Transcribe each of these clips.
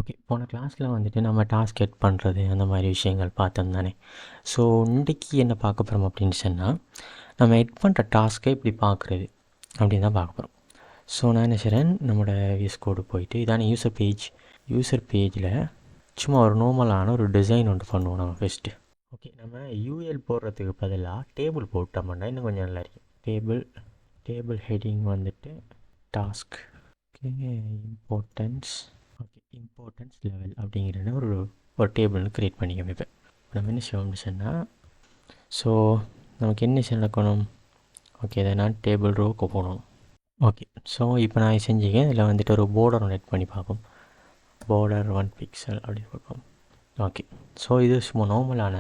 Okay. போன கிளாஸில் வந்துட்டு நம்ம டாஸ்க் எட் பண்ணுறது அந்த மாதிரி விஷயங்கள் பார்த்தோம் தானே. ஸோ இன்றைக்கி என்ன பார்க்க போகிறோம் அப்படின்னு சொன்னால், நம்ம எட் பண்ணுற டாஸ்க்கை இப்படி பார்க்குறது அப்படின்னு தான் பார்க்க போகிறோம். ஸோ நான் என்ன செய்கிறேன், நம்மளோட விஎஸ் கோடு போயிட்டு இதான யூசர் பேஜில் சும்மா ஒரு நார்மலான ஒரு டிசைன் ஒன்று பண்ணுவோம் நம்ம ஃபஸ்ட்டு. ஓகே, நம்ம யூஎல் போடுறதுக்கு பதிலாக டேபிள் போட்டோம்னா இன்னும் கொஞ்சம் நல்லா இருக்கும். டேபிள் ஹெட்டிங் வந்துட்டு டாஸ்க், ஓகே, இம்பார்ட்டன்ஸ் லெவல் அப்படிங்கிற ஒரு டேபிள்னு க்ரியேட் பண்ணிக்கோங்க. இப்போ நம்ம என்ன செய்வோம்னு சொன்னால், ஸோ நமக்கு என்ன நடக்கணும், ஓகே, இதை நான் டேபிள் ரோக்கு போகணும். ஓகே, ஸோ இப்போ நான் செஞ்சுக்கேன். இதில் வந்துட்டு ஒரு பார்டர் ஒன்று எட் பண்ணி பார்ப்போம். பார்டர் 1 pixel அப்படி பார்ப்போம். ஓகே, ஸோ இது சும்மா நார்மலான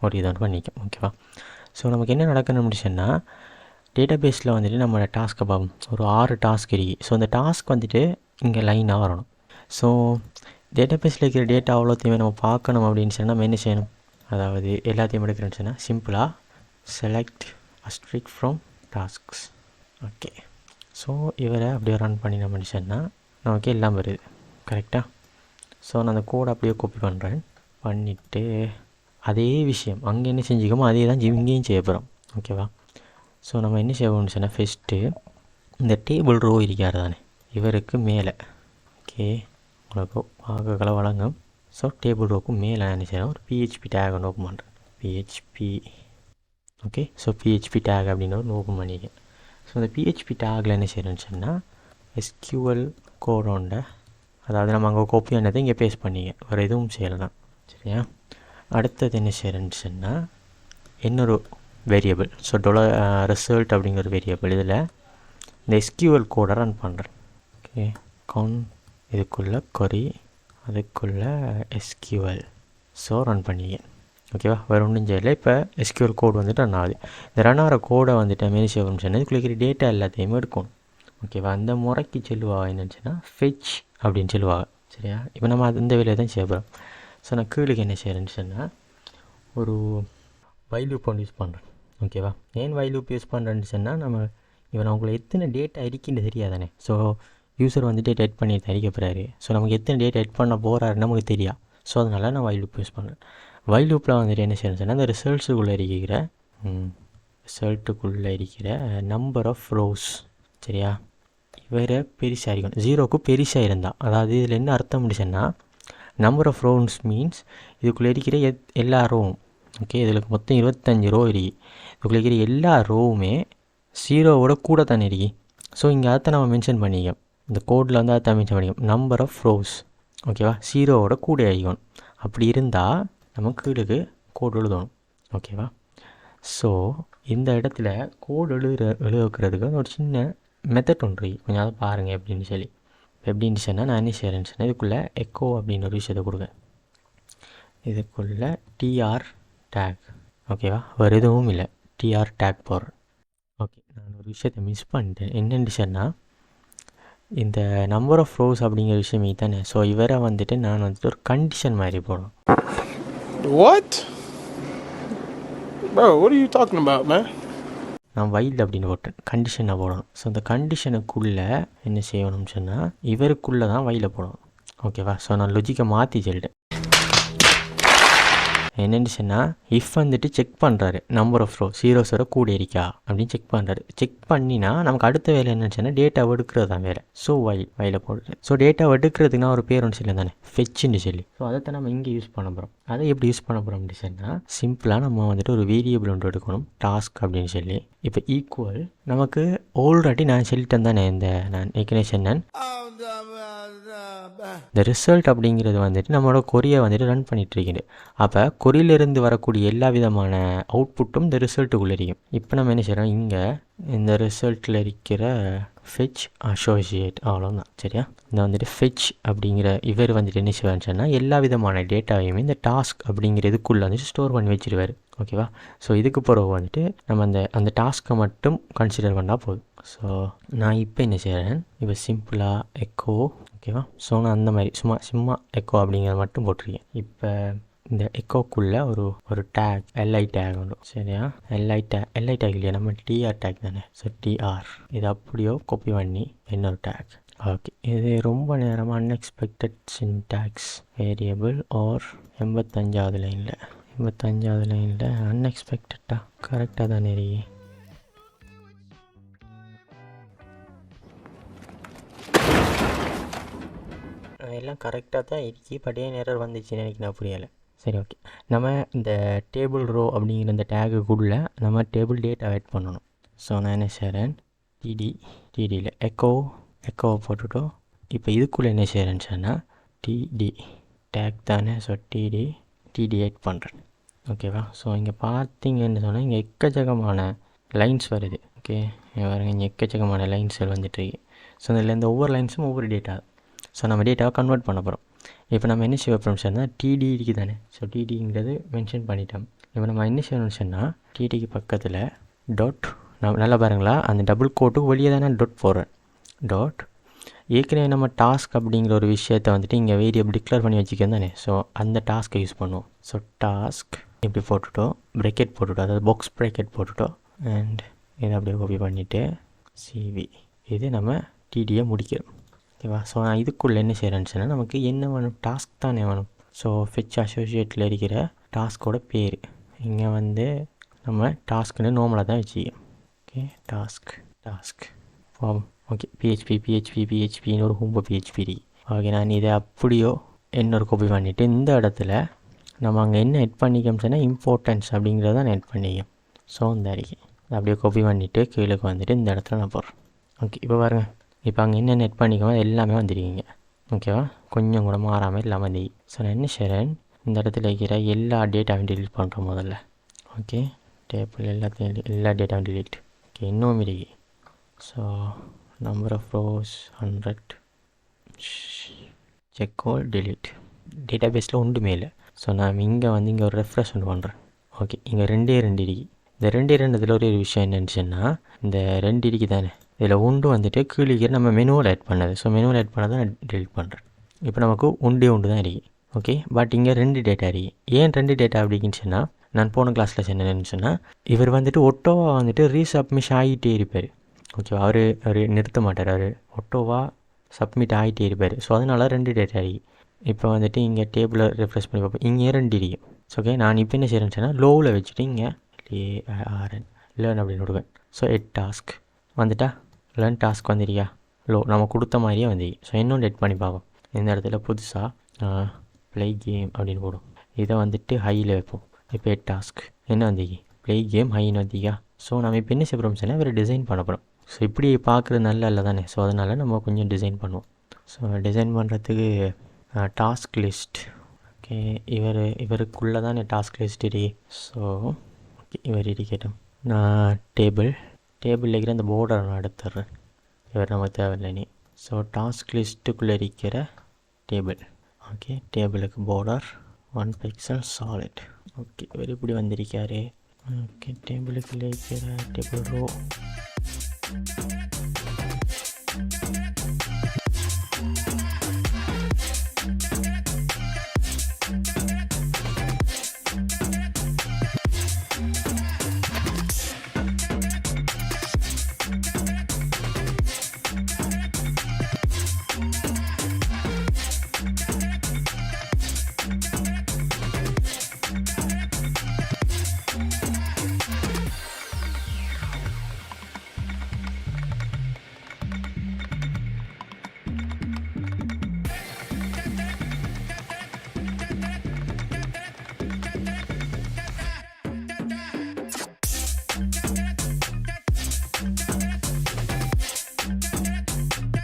ஒரு இதை பண்ணிக்கும். ஓகேவா? ஸோ நமக்கு என்ன நடக்கணும்னு சொன்னால், டேட்டா பேஸில் வந்துட்டு நம்மளோட டாஸ்க்கை பார்ப்போம். ஒரு 6 டாஸ்க் இருக்குது. ஸோ அந்த டாஸ்க் வந்துட்டு இங்கே லைனாக வரணும். ஸோ டேட்டா பேஸில் இருக்கிற டேட்டா அவ்வளோத்தையுமே நம்ம பார்க்கணும் அப்படின்னு சொன்னால் நம்ம என்ன செய்யணும், அதாவது எல்லாத்தையும் எடுக்கிறேன்னு சொன்னால் சிம்பிளாக select asterisk from tasks. Okay, so இவரை அப்படியே ரன் பண்ணி நம்ம சொன்னால் நமக்கு எல்லாம் வருது. கரெக்டாக? ஸோ நான் அந்த கோடை அப்படியே காப்பி பண்ணுறேன். பண்ணிவிட்டு அதே விஷயம் அங்கே என்ன செஞ்சுக்கோமோ அதே தான் இங்கேயும் செய்ய போகிறோம். ஓகேவா? ஸோ நம்ம என்ன செய்வோம்னு சொன்னால், ஃபஸ்ட்டு இந்த டேபிள் ரோ இருக்காரு தானே, இவருக்கு மேலே, ஓகே, உங்களுக்கு பார்க்கல வழங்கும். ஸோ டேபிள் ரோக்கும் மேலே என்ன செய்யணும், ஒரு பிஹெச்பி டேக் ஒன்று ஓப்பன் பண்ணுறேன். ஓகே, ஸோ பிஹெச்பி டேக் அப்படின்னு ஒன்று ஓப்பன் பண்ணிக்கேன். ஸோ இந்த பிஹெச்பி டேக்கில் என்ன செய்யணும்னு சொன்னால், எஸ்கியூஎல் கோடோண்ட, அதாவது நம்ம அங்கே காப்பி ஆனதை இங்கே பேஸ்ட் பண்ணிக்க, வேறு எதுவும் செய்யலாம். சரியா? அடுத்தது என்ன செய்யறேன்னு சொன்னால், இன்னொரு வேரியபிள், ஸோ ரிசல்ட் அப்படிங்கிற வேரியபிள், இதில் இந்த எஸ்கியூஎல் கோடை ரன் பண்ணுறேன். ஓகே, இதுக்குள்ளே கொரி, அதுக்குள்ளே எஸ்கியூஎல், ஸோ ரன் பண்ணிக்கேன். ஓகேவா? வேறு ஒன்றும் செய்யலை. இப்போ எஸ்கியூஎல் கோடு வந்துட்டு ரன் ஆகுது. இந்த ரன் ஆகிற கோடை வந்துட்டு மேனி செய்யணும்னு சொன்னால், இதுக்குள்ள இருக்கிற டேட்டா எல்லாத்தையுமே எடுக்கணும். ஓகேவா? அந்த முறைக்கு சொல்லுவாங்க என்னன்னு சொன்னால் ஃபெச் அப்படின்னு சொல்லுவாங்க. சரியா? இப்போ நம்ம அந்த வேலையை தான் செய்ய போகிறோம். ஸோ நான் கீழுக்கு என்ன செய்கிறேன்னு சொன்னால், ஒரு வைல் லூப் ஒன்று யூஸ் பண்ணுறேன். ஓகேவா? ஏன் வைல் லூப் யூஸ் பண்ணுறேன்னு சொன்னால், நம்ம இவன் அவங்களுக்கு எத்தனை டேட்டா இருக்குன்னு தெரியாதானே. ஸோ யூசர் வந்துட்டு எட் பண்ணி தரிக்க போகிறாரு. ஸோ நமக்கு எத்தனை டேட்டா எட் பண்ண போகிறாருன்னு நமக்கு தெரியாது. ஸோ அதனால் நான் வைல் லூப் யூஸ் பண்ணுறேன். வைல் லூப்பில் வந்துட்டு என்ன செய்யணும்னு சொன்னால், அந்த ரிசல்ட்ஸுக்குள்ளே இருக்கிற நம்பர் ஆஃப் ரோஸ், சரியா, வேறு பெருசாக இருக்கணும். 0க்கு பெருசாக இருந்தால், அதாவது இதில் என்ன அர்த்தம் சொன்னால், நம்பர் ஆஃப் ரோஸ் மீன்ஸ் இதுக்குள்ளே இருக்கிற எல்லா ரோவும், ஓகே, இதில் மொத்தம் 25 ரோ இருக்குது. இதுக்குள்ளே இருக்கிற எல்லா ரோவுமே 0வோட கூட தானே இருக்கு. ஸோ இங்கே அதை நம்ம மென்ஷன் பண்ணிக்கோம். இந்த கோடில் வந்து அதை மென்ஷன் பண்ணிக்கோம், நம்பர் ஆஃப் ரோஸ். ஓகேவா? 0வோட கூட ஆகிக்கணும். அப்படி இருந்தால் நமக்கு இதுக்கு கோடு எழுதணும். ஓகேவா? ஸோ இந்த இடத்துல கோடு எழுதுறதுக்கு ஒரு சின்ன மெத்தட் ஒன்று கொஞ்சம் அதை பாருங்கள் எப்படின்னு சொல்லி. இப்போ எப்படின்னு சொன்னால், நான் என்ன செய்கிறேன்னு சொன்னால், இதுக்குள்ளே எக்கோ அப்படின்னு ஒரு விஷயத்தை கொடுங்க. இதுக்குள்ளே டிஆர் டேக், ஓகேவா? வேறு எதுவும் இல்லை, டிஆர் டேக் போடுறேன். ஓகே, நான் ஒரு விஷயத்தை மிஸ் பண்ணிட்டேன். என்னென்னு சொன்னால், இந்த நம்பர் ஆஃப் ரோஸ் அப்படிங்கிற விஷயமே தானே. ஸோ இவரை வந்துட்டு நான் வந்துட்டு ஒரு கண்டிஷன் மாதிரி போடணும். What? Bro, what are you talking about, man? நான் வைல்டு அப்படின்னு போட்டேன், கண்டிஷனை போடணும். ஸோ அந்த கண்டிஷனுக்குள்ளே என்ன செய்யணும்னு சொன்னால், இவருக்குள்ளே தான் வைல்டை போடணும். ஓகேவா? ஸோ நான் லொஜிக்கை மாற்றி சொல்லிட்டேன். என்னென்னு சொன்னால், இஃப் வந்துட்டு செக் பண்ணுறாரு நம்பர் ஆஃப் ரோ 0 கூட இருக்கா அப்படின்னு செக் பண்ணுறாரு. செக் பண்ணினா நமக்கு அடுத்த வேலை என்னென்னு சொன்னால், டேட்டா எடுக்கிறது தான் வேலை. ஸோ வைல போடுறது. ஸோ டேட்டா எடுக்கிறதுக்குனா ஒரு பேர் ஒன்று சொல்லி தானே, ஃபெச்சுன்னு சொல்லி. ஸோ அதை நம்ம இங்கே யூஸ் பண்ண போகிறோம். அதை எப்படி யூஸ் பண்ண போகிறோம் அப்படின்னு சொன்னால், சிம்பிளாக நம்ம வந்துட்டு ஒரு வேரியபிள் ஒன்று எடுக்கணும், டாஸ்க் அப்படின்னு சொல்லி. இப்போ ஈக்குவல் நமக்கு ஆல்ரெடி நான் சொல்லிட்டேன் தானே, நான் ஏற்கனவே சொன்னேன், இந்த ரிசல்ட் அப்படிங்கிறது வந்துட்டு நம்மளோட கொரியை வந்துட்டு ரன் பண்ணிட்டு இருக்குது. அப்போ கொரியிலிருந்து வரக்கூடிய எல்லா விதமான அவுட்புட்டும் இந்த ரிசல்ட்டுக்குள்ளே இருக்கும். இப்போ நம்ம என்ன செய்கிறோம், இங்கே இந்த ரிசல்ட்டில் இருக்கிற ஃபெச் அசோசியேட், அவ்வளோதான். சரியா? இந்த வந்துட்டு ஃபெச் அப்படிங்கிற இவர் வந்துட்டு என்ன செய்வார்னு சொன்னால், எல்லா விதமான டேட்டாவையுமே இந்த டாஸ்க் அப்படிங்கிற இதுக்குள்ளே வந்துட்டு ஸ்டோர் பண்ணி வச்சிருவார். ஓகேவா? ஸோ இதுக்கு பிறகு வந்துட்டு நம்ம அந்த டாஸ்க்கை மட்டும் கன்சிடர் பண்ணால் போதும். ஸோ நான் இப்போ என்ன செய்கிறேன், இப்போ சிம்பிளாக எக்கோ, ஓகேவா? ஸோ நான் அந்த மாதிரி சும்மா எக்கோ அப்படிங்கிறத மட்டும் போட்டிருக்கேன். இப்போ இந்த எக்கோக்குள்ளே ஒரு டேக், எல்ஐ டேக் உண்டு. சரியா? எல்ஐ டேக் இல்லையா, நம்ம டிஆர் டேக் தானே. ஸோ டிஆர் இது அப்படியோ காப்பி பண்ணி இன்னொரு டேக், ஓகே, இது ரொம்ப நேரமாக அன்எக்ஸ்பெக்டட் சின்டாக்ஸ் வேரியபிள் ஆர் 85வது லைனில் அன்எக்ஸ்பெக்டட்டாக கரெக்டாக தானே இருக்கு. எல்லாம் கரெக்டாக தான் இருக்கு, பட் ஏன் எரர் வந்துச்சுன்னு எனக்கு நான் புரியலை. சரி, ஓகே. நம்ம இந்த டேபிள் ரோ அப்படிங்கிற இந்த டேகுக்குள்ளே நம்ம டேபிள் டேட்டா ஆட் பண்ணணும். ஸோ நான் என்ன செய்கிறேன், டிடியில் எக்கோவை போட்டுட்டோம். இப்போ இதுக்குள்ளே என்ன செய்கிறேன்னு சொன்னால் டிடி டேக் தானே. ஸோ டிடி ஆட் பண்ணுறேன். ஓகேவா? ஸோ இங்கே பார்த்தீங்கன்னு சொன்னால் இங்கே எக்கச்சக்கமான லைன்ஸ் வருது. ஓகே, பாருங்க, இங்கே எக்கச்சக்கமான லைன்ஸ்கள் வந்துட்டுருக்கு. ஸோ இதில் இந்த ஒவ்வொரு லைன்ஸும் ஒவ்வொரு டேட்டா. ஸோ நம்ம டேட்டாவை கன்வெர்ட் பண்ண போகிறோம். இப்போ நம்ம என்ன செய்ய போகிறோம் சொன்னால் டிடி இருக்குது தானே. ஸோ டிடிங்கிறது மென்ஷன் பண்ணிட்டோம். இப்போ நம்ம என்ன செய்யணும்னு சொன்னால் டிடிக்கு பக்கத்தில் டாட், நம்ம நல்லா பாருங்களா, அந்த டபுள் கோட்டுக்கு வெளியே தானே டாட் போடுறேன். டாட் ஏற்கனவே நம்ம டாஸ்க் அப்படிங்கிற ஒரு விஷயத்தை வந்துட்டு இங்கே வேரியபிள் டிக்ளேர் பண்ணி வச்சுக்கோம் தானே. ஸோ அந்த டாஸ்க்கை யூஸ் பண்ணுவோம். ஸோ டாஸ்க் இப்படி போட்டுட்டோம், ப்ரெக்கெட் போட்டுட்டோம், அதாவது பாக்ஸ் ப்ரெக்கெட் போட்டுட்டோம். அண்ட் இதை அப்படியே காப்பி பண்ணிவிட்டு சிவி இது நம்ம டிடியை முடிக்கிறோம். ஓகேவா? ஸோ நான் இதுக்குள்ளே என்ன செய்கிறேன்னு சொன்னால் நமக்கு என்ன வேணும், டாஸ்க் தானே வேணும். ஸோ ஃபெச் அசோசியேட்டில் இருக்கிற டாஸ்கோட பேர் இங்கே வந்து நம்ம டாஸ்க்குன்னு நார்மலாக தான் வச்சுக்கோம். Okay, task form. ஓகே, பிஹெச்பின்னு ஒரு ஹோம்போ பிஹெச்பி. ஓகே, நான் இதை அப்படியோ இன்னொரு காப்பி பண்ணிவிட்டு இந்த இடத்துல நம்ம அங்கே என்ன எட் பண்ணிக்கோம் சொன்னால் இம்பார்ட்டன்ஸ் அப்படிங்கிறத நான் எட் பண்ணிக்கோம். ஸோ இந்த அறிக்கை அப்படியே காப்பி பண்ணிவிட்டு கீழேக்கு வந்துட்டு இந்த இடத்துல நான் போடுறேன். ஓகே, இப்போ பாருங்கள், இப்போ அங்கே என்ன நெட் பண்ணிக்கோங்க எல்லாமே வந்துடுவீங்க. ஓகேவா? கொஞ்சம் கூட மாறாமல் இல்லாமல் வந்து. ஸோ நான் என்ன செய்கிறேன், இந்த இடத்துல இருக்கிற எல்லா டேட்டாவையும் டெலீட் பண்ணுறோம் முதல்ல. ஓகே, டேபிள் எல்லா டேட்டாவும் டெலீட். ஓகே, இன்னும் இருக்கு. So number of rows 100, check all delete. Data பேஸில் ஒன்றுமே இல்லை. ஸோ நான் இங்கே ஒரு ரெஃப்ரெஷ் ஒன்று பண்ணுறேன். ஓகே, இங்கே ரெண்டு இருக்கு. இந்த ரெண்டு இதில் ஒரு விஷயம் என்னென்னு இந்த 2 இருக்கு தானே, இதில் ஒன்று வந்துட்டு கீழே நம்ம மெனுவில் ஆட் பண்ணது. ஸோ மெனுவில் ஆட் பண்ணதை நான் டெலிட் பண்ணுறேன். இப்போ நமக்கு ஒன்று தான் இருக்குது. ஓகே, பட் இங்கே 2 டேட்டா இருக்குது. ஏன் 2 டேட்டா அப்படின்னு சொன்னால், நான் போன கிளாஸில் சொன்னேன்னு சொன்னால் இவர் வந்துட்டு ஒட்டோவா வந்துட்டு ரீசப்மிஷ் ஆகிட்டே இருப்பார். ஓகேவா? அவர் நிறுத்த மாட்டார், அவர் ஒட்டோவா சப்மிட் ஆகிட்டே இருப்பார். ஸோ அதனால 2 டேட்டா இருக்குது. இப்போ வந்துட்டு இங்கே டேபிளை ரெஃப்ரெஷ் பண்ணி பார்ப்போம், இங்கே 2 இருக்குது. ஸோ ஓகே, நான் இப்போ என்ன செய்கிறேன்னு சொன்னால் லோவில் வச்சுட்டு இங்கே லேர்ன் அப்படின்னு விடுவேன். ஸோ டாஸ்க் வந்துட்டா, லேர்ன் டாஸ்க் வந்துடுறியா, லோ நம்ம கொடுத்த மாதிரியே வந்துருக்கு. ஸோ இன்னொன்று எட் பண்ணி பார்ப்போம். இந்த இடத்துல புதுசாக ப்ளே கேம் அப்படின்னு போடும். இதை வந்துட்டு ஹையில் வைப்போம். இப்போ டாஸ்க் என்ன வந்துக்கு, ப்ளே கேம் ஹைன்னு வந்திக்கா. ஸோ நம்ம இப்போ என்ன செய்யறோம் சொன்னால் இவர் டிசைன் பண்ண போகிறோம். ஸோ இப்படி பார்க்குறது நல்ல இல்லை தானே. ஸோ அதனால் நம்ம கொஞ்சம் டிசைன் பண்ணுவோம். ஸோ டிசைன் பண்ணுறதுக்கு டாஸ்க் லிஸ்ட். ஓகே, இவருக்குள்ளே தானே டாஸ்க் லிஸ்ட் இருக்கு. ஸோ இவர் இருக்கட்டும். நான் டேபிளில் இருக்கிற அந்த போர்டரை நான் எடுத்துடுறேன். இவர் நமக்கு தேவையில்லை நீ. ஸோ டாஸ்க் லிஸ்ட்டுக்குள்ளே இருக்கிற டேபிள். ஓகே, டேபிளுக்கு போர்டர் 1 pixel சாலிட். ஓகே, இவர் இப்படி வந்திருக்காரு. ஓகே, டேபிளுக்குள்ளே இருக்கிற டேபிள் ரோ.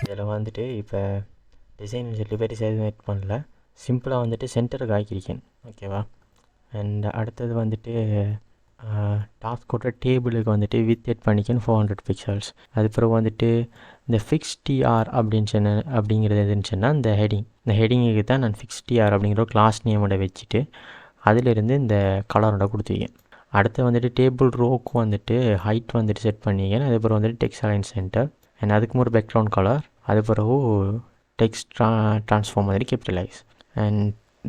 இதில் வந்துட்டு இப்போ டிசைன் சொல்லி பெருசாக எதுவும் எட் பண்ணல, சிம்பிளாக வந்துட்டு சென்டருக்கு ஆக்கியிருக்கேன். ஓகேவா? அண்ட் அடுத்தது வந்துட்டு டாஸ்கோட டேபிளுக்கு வந்துட்டு வித் எட் பண்ணிக்கேன் 400 pixels. அதுக்கப்புறம் வந்துட்டு இந்த ஃபிக்ஸ் டிஆர் அப்படிங்கிறது எதுன்னு சொன்னால் இந்த ஹெடிங்குக்கு தான் நான் ஃபிக்ஸ் டிஆர் அப்படிங்கிற கிளாஸ் நேமோட வச்சுட்டு அதிலிருந்து இந்த கலரோட கொடுத்துருக்கேன். அடுத்து வந்துட்டு டேபிள் ரோக்கு வந்துட்டு ஹைட் வந்துட்டு செட் பண்ணிக்கேன். அதுக்கப்புறம் வந்துட்டு டெக்ஸ்ட் அலைன் சென்டர் அண்ட் அதுக்கு ஒரு பேக்ரவுண்ட் கலர், அது பிறகு டெக்ஸ்ட் ட்ரான்ஸ்ஃபார்ம் மாதிரி capitalise. And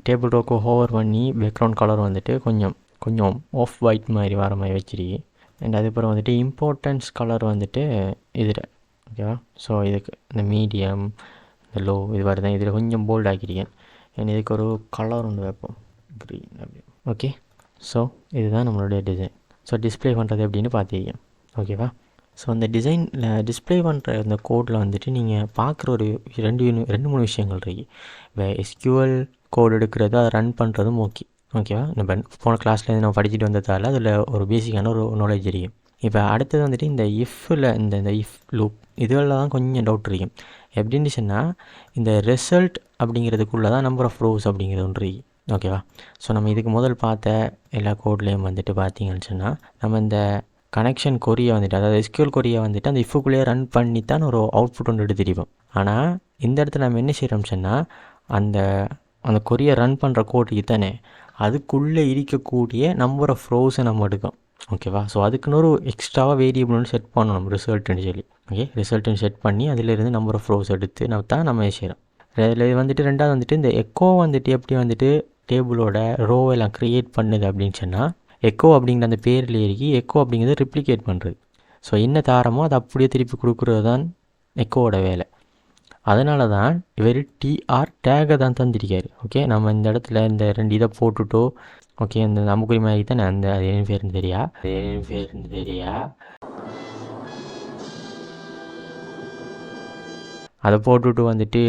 table rohu hover பண்ணி பேக்ரவுண்ட் கலர் வந்துட்டு கொஞ்சம் ஆஃப் ஒயிட் மாதிரி வர மாதிரி வச்சிருக்கேன். அண்ட் அதுக்கப்புறம் வந்துட்டு இம்பார்ட்டன்ஸ் கலர் வந்துட்டு இதில் ஓகேவா. ஸோ இதுக்கு இந்த மீடியம், இந்த லோ இது மாதிரி தான். இதில் கொஞ்சம் போல்ட் ஆக்கியிருக்கேன். ஏன்னா இதுக்கு ஒரு கலர் ஒன்று வைப்போம், க்ரீன் அப்படி. ஓகே, ஸோ இதுதான் நம்மளுடைய டிசைன். ஸோ டிஸ்பிளே பண்ணுறது எப்படின்னு பார்த்துருக்கேன். ஓகேவா. ஸோ அந்த டிசைனில் டிஸ்பிளே பண்ணுற அந்த கோடில் வந்துட்டு நீங்கள் பார்க்குற ஒரு ரெண்டு மூணு விஷயங்கள் இருக்குது. இப்போ எஸ்கியூஎல் கோட் எடுக்கிறது, அதை ரன் பண்ணுறதும் ஓகேவா. நம்ம போன கிளாஸ்லேருந்து நம்ம படிச்சுட்டு வந்ததால் அதில் ஒரு பேசிக்கான ஒரு நாலேஜ் இருக்கும். இப்போ அடுத்தது வந்துட்டு இந்த இஃப்பில் இந்த இஃப் லூப் இதுகளில் தான் கொஞ்சம் டவுட் இருக்கும். எப்படின்னு சொன்னால் இந்த ரிசல்ட் அப்படிங்கிறதுக்குள்ளே தான் நம்பர் ஆஃப் ரோஸ் அப்படிங்கிறது ஒன்று இருக்கு. ஓகேவா. ஸோ நம்ம இதுக்கு முதல் பார்த்த எல்லா கோட்லேயும் வந்துட்டு பார்த்தீங்கன்னு சொன்னால் நம்ம இந்த கனெக்ஷன் கொரியை வந்துட்டு, அதாவது எஸ்கியூஎல் கொரியை வந்துட்டு அந்த இஃபுக்குள்ளேயே ரன் பண்ணி தான் ஒரு அவுட்புட் ஒன்று எடுத்துருப்போம். ஆனால் இந்த இடத்துல நம்ம என்ன செய்கிறோம்னு சொன்னால் அந்த கொரியை ரன் பண்ணுற கோட்டுக்கு தானே அதுக்குள்ளே இருக்கக்கூடிய நம்பர் ஆஃப் ரோஸை நம்ம எடுக்கும். ஓகேவா. ஸோ அதுக்குன்னு ஒரு எக்ஸ்ட்ராவாக வேரியபிள்னு செட் பண்ணணும், ரிசல்ட்டுன்னு சொல்லி. ஓகே, ரிசல்ட்டுன்னு செட் பண்ணி அதிலிருந்து நம்பர் ஆஃப் ரோஸ் எடுத்து நம்ம தான் நம்ம செய்கிறோம். இதில் வந்துட்டு ரெண்டாவது வந்துட்டு இந்த எக்கோ வந்துட்டு எப்படி வந்துட்டு டேபிளோட ரோவெல்லாம் க்ரியேட் பண்ணுது அப்படின்னு சொன்னால், எக்கோ அப்படிங்கிற அந்த பேரில் ஏறி எக்கோ அப்படிங்கிறது ரிப்ளிகேட் பண்ணுறது. ஸோ என்ன தாரமோ அதை அப்படியே திருப்பி கொடுக்குறது தான் எக்கோவோட வேலை. அதனால தான் இவர் டிஆர் டேகை தான் தந்திருக்காரு. ஓகே, நம்ம இந்த இடத்துல இந்த 2 இதை போட்டுட்டோ, ஓகே, இந்த அமுக்குறி மாதிரி தானே அந்த அது என்ன பேருன்னு தெரியா அதை போட்டுவிட்டு வந்துட்டு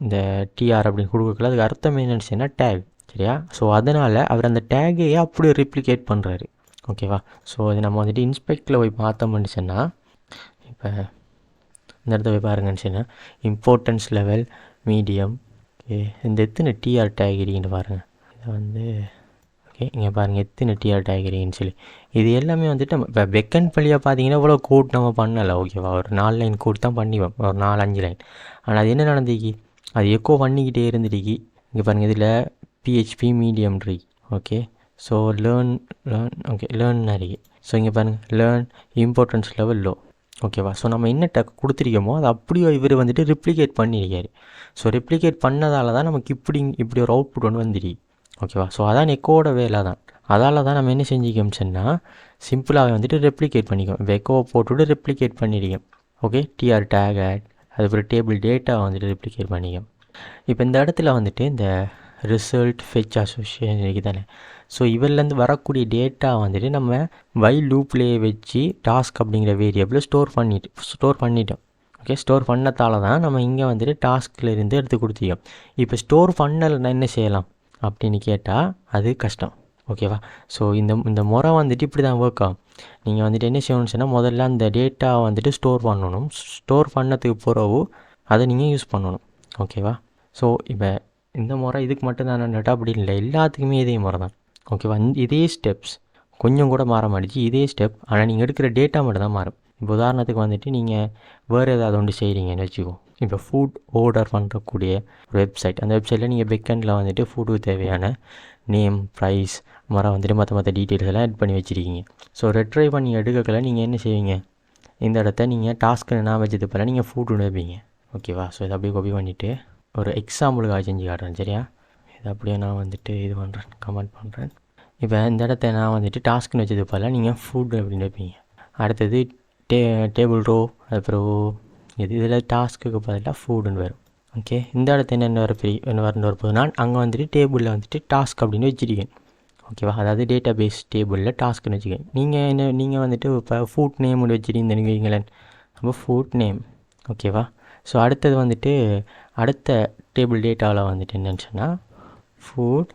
இந்த டிஆர் அப்படின்னு கொடுக்கல. அதுக்கு அர்த்தம் என்னன்னு டேக், சரியா. ஸோ அதனால் அவர் அந்த டேகையே அப்படியே ரிப்ளிகேட் பண்ணுறாரு. ஓகேவா. ஸோ இது நம்ம வந்துட்டு இன்ஸ்பெக்டில் போய் பார்த்தோம்னு சொன்னால், இப்போ இந்த இடத்த போய் பாருங்கன்னு சொன்னால் இம்பார்ட்டன்ஸ் லெவல் மீடியம். ஓகே, இந்த எத்தனை டிஆர் டேக் இருக்குன்னு பாருங்கள். இதை ஓகே இங்கே பாருங்கள் எத்தனை டிஆர் டேக் இருக்குன்னு சொல்லி. இது எல்லாமே வந்துட்டு நம்ம இப்போ பெக்கன் வழியாக பார்த்தீங்கன்னா இவ்வளோ கோட் நம்ம பண்ணலை. ஓகேவா. ஒரு 4 லைன் கோட் தான் பண்ணிவோம், ஒரு 4-5 லைன். ஆனால் அது என்ன நடந்துக்கு, அது எக்கோ பண்ணிக்கிட்டே இருந்துருக்கு. இங்கே பாருங்கள் இதில் பிஹெச்பி மீடியம் இருக்கு. Okay, so learn okay learn இருக்குது. ஸோ இங்கே பாருங்கள் லேர்ன் இம்பார்ட்டன்ஸ் லெவல் லோ. ஓகேவா. ஸோ நம்ம என்ன கொடுத்துருக்கோமோ அதை அப்படியே இவர் வந்துட்டு ரிப்ளிகேட் பண்ணியிருக்காரு. ஸோ ரிப்ளிகேட் பண்ணதால தான் நமக்கு இப்படி ஒரு அவுட்புட் ஒன்று வந்துருக்கு. ஓகேவா. ஸோ அதான் எக்கோட வேலை தான். அதால் தான் நம்ம என்ன செஞ்சுக்கோம் சொன்னால் சிம்பிளாக வந்துட்டு ரெப்ளிகேட் பண்ணிக்கோம். இப்போ எக்கோவை போட்டுவிட்டு ரெப்ளிகேட் பண்ணியிருக்கோம். ஓகே, டிஆர் டேக் ஆட், அதுக்கப்புறம் டேபிள் டேட்டா வந்துட்டு ரெப்ளிகேட் பண்ணிக்கோம். இப்போ இந்த இடத்துல வந்துட்டு இந்த ரிசல்ட் ஃபெச் அசோசியேஷன் இருக்குது தானே. ஸோ இவர்லேருந்து வரக்கூடிய டேட்டா வந்துட்டு நம்ம வைல் லூப்லேயே வச்சு டாஸ்க் அப்படிங்கிற வேரியபிளை ஸ்டோர் பண்ணிட்டோம். ஓகே, ஸ்டோர் பண்ணதால தான் நம்ம இங்கே வந்துட்டு டாஸ்கில் இருந்து எடுத்து கொடுத்தியோம். இப்போ ஸ்டோர் பண்ணலைன்னா என்ன செய்யலாம் அப்படின்னு கேட்டால் அது கஷ்டம். ஓகேவா. ஸோ இந்த முறை வந்துட்டு இப்படி தான் ஒர்க் ஆகும். நீங்கள் வந்துட்டு என்ன செய்யணும்னு சொன்னால் முதல்ல அந்த டேட்டா வந்துட்டு ஸ்டோர் பண்ணணும். ஸ்டோர் பண்ணதுக்கு பிறகு அதை நீங்கள் யூஸ் பண்ணணும். ஓகேவா. ஸோ இப்போ இந்த முறை இதுக்கு மட்டும்தான் டேட்டா அப்படி இல்லை, எல்லாத்துக்குமே இதே முறை தான். ஓகேவா. இதே ஸ்டெப்ஸ் கொஞ்சம் கூட மாற மாட்டேச்சு, இதே ஸ்டெப். ஆனால் நீங்கள் எடுக்கிற டேட்டா மட்டும் தான் மாறும். இப்போ உதாரணத்துக்கு வந்துட்டு நீங்கள் வேறு ஏதாவது ஒன்று செய்கிறீங்கன்னு வச்சுக்கோ. இப்போ ஃபுட் ஆர்டர் பண்ணுறக்கூடிய ஒரு வெப்சைட், அந்த வெப்சைட்டில் நீங்கள் பெக்கெண்டில் வந்துட்டு ஃபுட்டுக்கு தேவையான நேம், ப்ரைஸ் மரம் வந்துட்டு மற்ற டீட்டெயில்ஸ் எல்லாம் ஆட் பண்ணி வச்சுருக்கீங்க. ஸோ ரெட்ரை பண்ணி எடுக்கல நீங்கள் என்ன செய்வீங்க, இந்த இடத்த நீங்கள் டாஸ்க்கு நான் வச்சது போல் நீங்கள் ஃபுட்டு வைப்பீங்க. ஓகேவா. ஸோ இதை அப்படியே காப்பி பண்ணிவிட்டு ஒரு எக்ஸாம்பிளுக்காக செஞ்சு காட்டுறேன், சரியா. இதை அப்படியே நான் வந்துட்டு இது பண்ணுறேன், கமெண்ட் பண்ணுறேன். இப்போ இந்த இடத்த நான் வந்துட்டு டாஸ்க்குன்னு வச்சது போல் நீங்கள் ஃபுட் அப்படின்னு வைப்பீங்க. அடுத்தது டேபிள் ரோ, அப்புறம் இதில் டாஸ்க்குக்கு பதிலாக ஃபுட்டுன்னு வரும். ஓகே, இந்த இடத்த என்ன வரப்போகுது, நான் அங்கே வந்துட்டு டேபிளில் வந்துட்டு டாஸ்க் அப்படின்னு வச்சுருக்கேன். ஓகேவா. அதாவது டேட்டா பேஸ் டேபிளில் டாஸ்க்குன்னு வச்சுக்கேன். நீங்கள் வந்துட்டு இப்போ ஃபுட் நேம்னு வச்சுருந்தீங்கன்னு வைங்களேன், அப்போ ஃபுட் நேம். ஓகேவா. ஸோ அடுத்தது வந்துட்டு அடுத்த டேபிள் டேட்டாவில் வந்துட்டு என்னன்னு சொன்னால் ஃபுட்,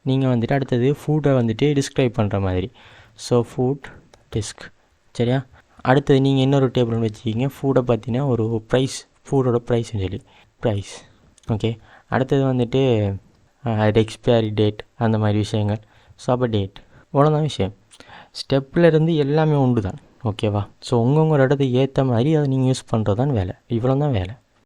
நீங்கள் வந்துட்டு அடுத்தது ஃபுட்டை வந்துட்டு டிஸ்கிரைப் பண்ணுற மாதிரி. ஸோ ஃபுட் டிஸ்க், சரியா. அடுத்தது நீங்கள் இன்னொரு டேபிள் வச்சுக்கிங்க, ஃபுட்டை பார்த்தீங்கன்னா ஒரு ப்ரைஸ், ஃபுட்டோட ப்ரைஸ்ன்னு சொல்லி ப்ரைஸ். ஓகே, அடுத்தது வந்துட்டு அது எக்ஸ்பைரி டேட், அந்த மாதிரி விஷயங்கள். ஸோ அப்போ டேட், இவ்வளோதான் விஷயம். ஸ்டெப்பில் இருந்து எல்லாமே உண்டு தான். ஓகேவா. ஸோ உங்களோட இடத்துக்கு ஏற்ற மாதிரி அதை நீங்கள் யூஸ் பண்ணுறது தான் வேலை, இவ்வளோ தான் வேலை.